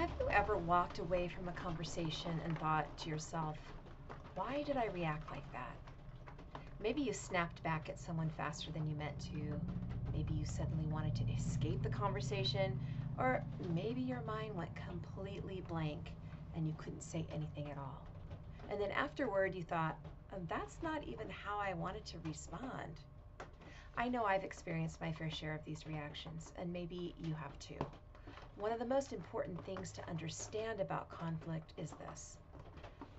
Have you ever walked away from a conversation and thought to yourself, why did I react like that? Maybe you snapped back at someone faster than you meant to. Maybe you suddenly wanted to escape the conversation, or maybe your mind went completely blank and you couldn't say anything at all. And then afterward you thought, that's not even how I wanted to respond. I know I've experienced my fair share of these reactions, and maybe you have too. One of the most important things to understand about conflict is this.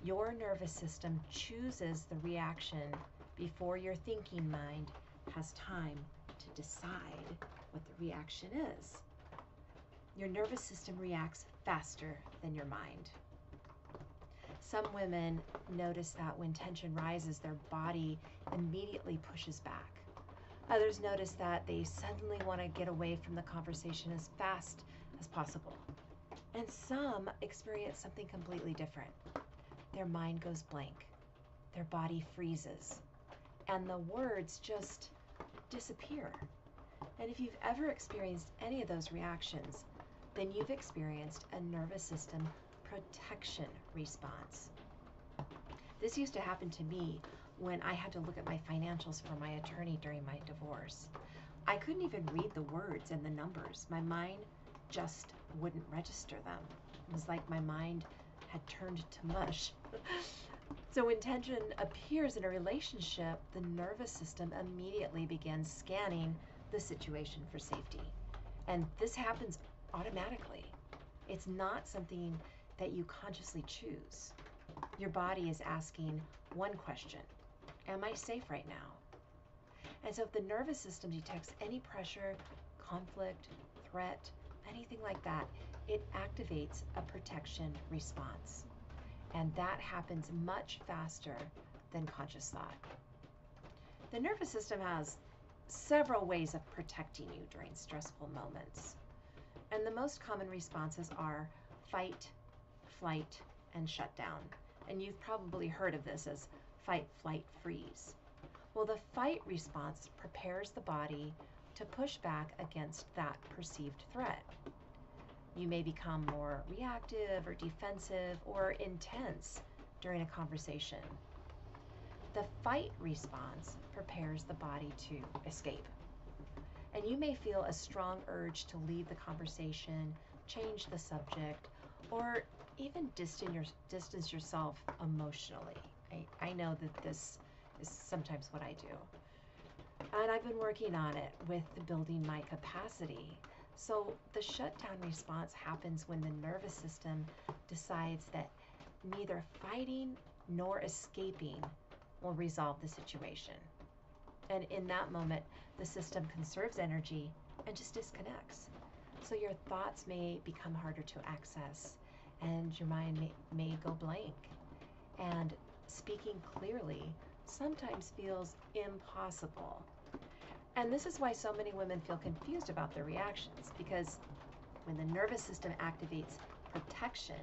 Your nervous system chooses the reaction before your thinking mind has time to decide what the reaction is. Your nervous system reacts faster than your mind. Some women notice that when tension rises, their body immediately pushes back. Others notice that they suddenly want to get away from the conversation as fast as possible. And some experience something completely different. Their mind goes blank, their body freezes, and the words just disappear. And if you've ever experienced any of those reactions, then you've experienced a nervous system protection response. This used to happen to me when I had to look at my financials for my attorney during my divorce. I couldn't even read the words and the numbers. My mind just wouldn't register them. It was like my mind had turned to mush. So when tension appears in a relationship, the nervous system immediately begins scanning the situation for safety. And this happens automatically. It's not something that you consciously choose. Your body is asking one question: am I safe right now? And so if the nervous system detects any pressure, conflict, threat, anything like that, it activates a protection response. And that happens much faster than conscious thought. The nervous system has several ways of protecting you during stressful moments. And the most common responses are fight, flight, and shutdown. And you've probably heard of this as fight, flight, freeze. Well, the fight response prepares the body to push back against that perceived threat. You may become more reactive or defensive or intense during a conversation. The fight response prepares the body to escape. And you may feel a strong urge to leave the conversation, change the subject, or even distance yourself emotionally. I know that this is sometimes what I do. And I've been working on it with building my capacity. So the shutdown response happens when the nervous system decides that neither fighting nor escaping will resolve the situation. And in that moment, the system conserves energy and just disconnects. So your thoughts may become harder to access, and your mind may go blank. And speaking clearly sometimes feels impossible. And this is why so many women feel confused about their reactions, because when the nervous system activates protection,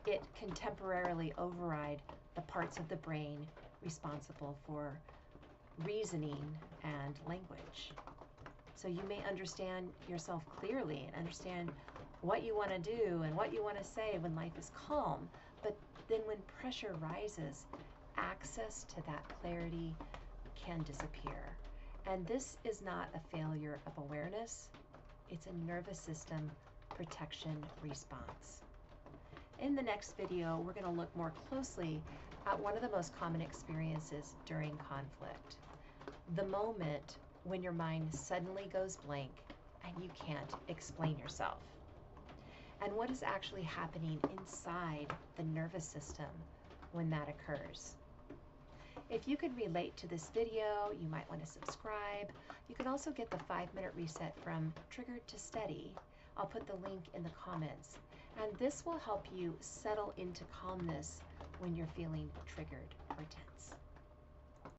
it can temporarily override the parts of the brain responsible for reasoning and language. So you may understand yourself clearly and understand what you want to do and what you want to say when life is calm, but then when pressure rises, access to that clarity can disappear. And this is not a failure of awareness, it's a nervous system protection response. In the next video, we're going to look more closely at one of the most common experiences during conflict. The moment when your mind suddenly goes blank and you can't explain yourself. And what is actually happening inside the nervous system when that occurs. If you could relate to this video, you might want to subscribe. You can also get the 5-minute reset from Triggered to Steady. I'll put the link in the comments. And this will help you settle into calmness when you're feeling triggered or tense.